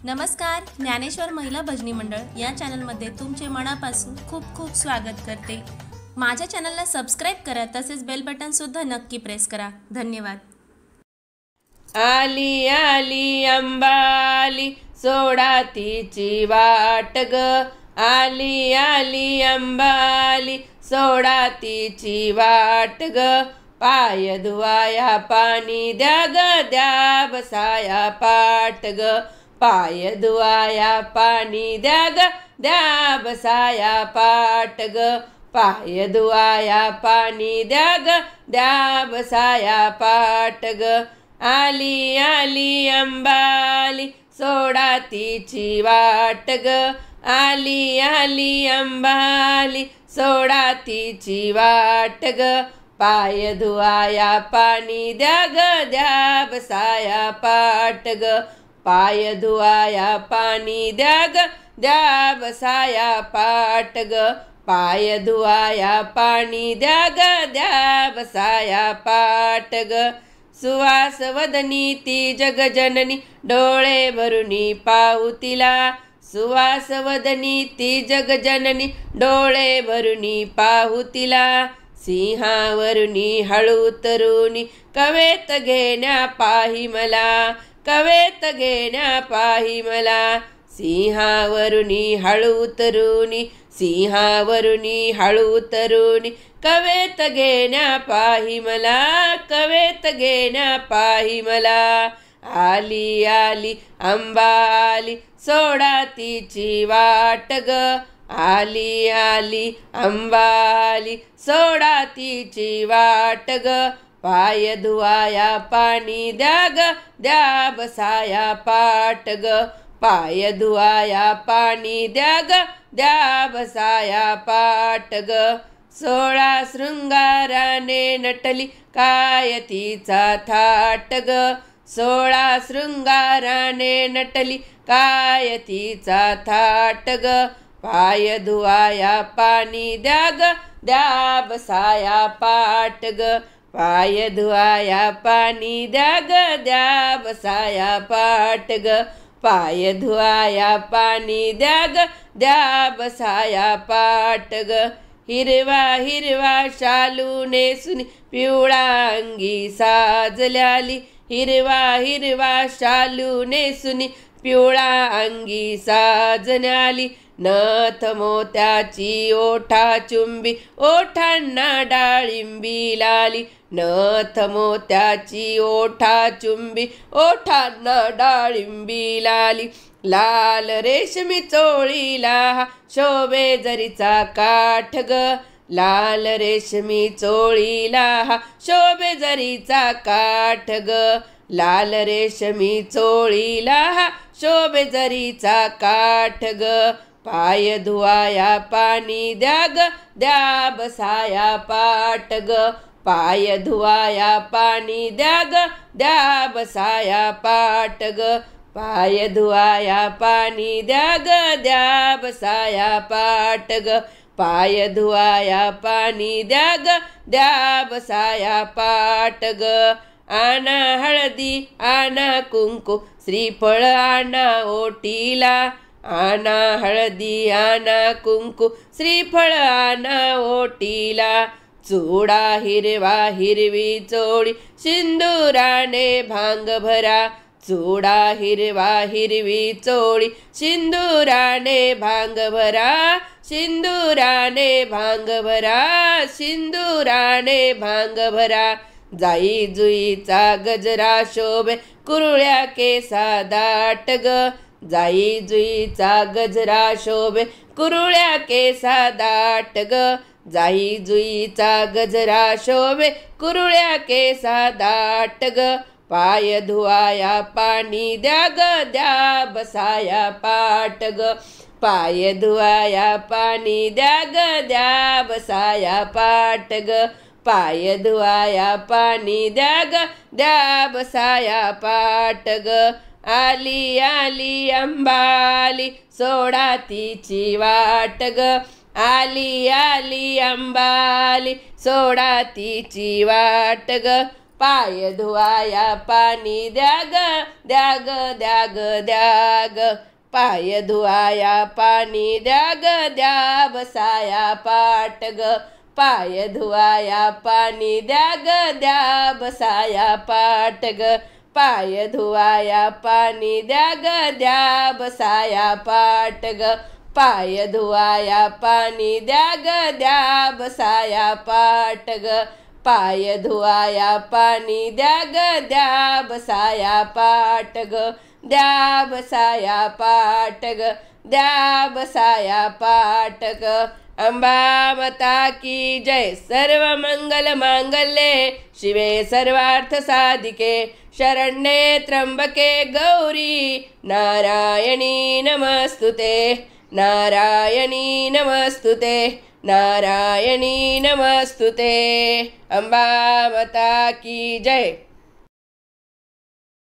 नमस्कार, ज्ञानेश्वर महिला भजनी मंडळ या चॅनलमध्ये तुमचे मनापासून खूप खूप स्वागत करते। माझ्या चॅनलला सबस्क्राइब करा, तसेच बेल बटन सुद्धा नक्की प्रेस करा। धन्यवाद। आली आली अंबाली सोडा तिची वाट ग, आली आली अंबाली सोडा तिची वाट ग, पाय धुवाया पाणी द्या ग, द्या बसाया पाट ग, पाय धुवाया पाणी द्या ग, द्या बसाया पाट ग, पाय धुवाया पाणी द्या ग, द्या बसाया पाट ग, आली आली अंबाली सोडा तिची वाट ग, आली आली अंबाली सोडा तिची वाट ग, पाय धुवाया पाणी द्या ग, द्या बसाया पाट ग, पाय धुवाया पाणी द्या ग, द्या बसाया पाट ग, पाय धुवाया पाणी द्या ग, द्या बसाया पाट ग, सुवास वदनी ती जगजननी डोळे भरुनी पाहू तिला, सुवास वदनी ती जगजननी डोळे भरुनी पाहू तिला, सिंहावरुनी हळू तरुणी कवेत घेण्या पाही मला, कवेत घेण्या पाही मला, सिंहावरुनी हळू तरुणी, सिंहावरुनी हळू तरुणी कवेत घेण्या पाही मला, कवेत घेण्या पाही मला, आली आली अंबाली सोडा तिची वाट ग, आली आली अंबाली सोडा तिची वाट ग, पाय धुवाया पाणी द्या ग, द्या बसाया पाट ग, पाय धुवाया पाणी द्या ग, द्या बसाया पाट ग, 16 शृंगाराने नटली काय तिचा थाट ग, 16 शृंगाराने नटली काय तिचा थाट ग, पाय धुवाया पाणी द्या ग, द्या बसाया पाट ग, पाय धुवाया पाणी द्या ग, द्या बसाया पाट ग, पाय धुवाया पाणी द्या ग, द्या बसाया पाट ग, हिरवा हिरवा शालू नेसून पिवळा अंगी साजल्याली, हिरवा हिरवा शालू नेसून पिवळा अंगी साजण्याली, नथ मोत्याची ओठा चुंबी ओठांना डाळिंबी लाली, नथ मोत्याची ओठा चुंबी ओठांना डाळिंबी लाली, लाल रेशमी चोळीला शोभे जरीचा काठ ग, लाल रेशमी चोळीला शोभे जरीचा काठ ग, लाल रेशमी चोळीला शोभे जरीचा काठ ग, पाय धुवाया पाणी द्या ग, द्या बसाया पाट ग, पाय धुवाया पाणी द्या ग, द्या बसाया पाट ग, पाय धुवाया पाणी द्या ग, द्या बसाया पाट ग, पाय धुवाया पाणी द्या ग, द्या बसाया पाट ग, आना हळदी आना कुंकू श्रीफळ आना ओटीला, आना हळदी आना कुंकू श्रीफळ आना ओटीला, चूडा हिरवा हिरवी चोळी सिंदुराने भांग भरा, चूडा हिरवा हिरवी चोळी सिंदुराने भांग भरा, सिंदुराने भांग भरा, सिंदुराने भांग भरा, जाई जुईचा गजरा शोभे कुरळ्या केसा दाट ग, जाई जुईचा गजरा शोभे कुरळ्या केसा दाट ग, जाई जुईचा गजरा शोभे कुरळ्या केसा दाट ग, पाय धुवाया पाणी द्या ग, द्या बसाया पाट ग, पाय धुवाया पाणी द्या ग, द्या बसाया पाट ग, पाय धुवाया पाणी द्या ग, द्या बसाया पाट ग, आली आली अंबाली सोडा तिची वाट ग, आली आली अंबाली सोडा तिची वाट ग, पाय धुवाया पाणी द्या ग द्या ग द्या ग द्या ग पाय धुवाया पाणी द्या ग द्या बसाया पाट ग पाय धुवाया पाणी द्या ग द्या बसाया पाट ग पाय धुवाया पाणी द्या ग द्या बसाया पाट ग पाय धुवाया पाणी द्या ग द्या बसाया पाट ग पाय धुवाया पाणी द्या ग द्या बसाया पाट ग द्या बसाया पाट ग द्या बसाया पाट ग अंबा माता की जय सर्व मंगल मांगल्ये शिवे सर्वार्थ साधिके शरण्ये त्र्यंबके गौरी नारायणी नमस्तुते नारायणी नमस्तुते नारायणी नमस्तुते अंबा माता की जय।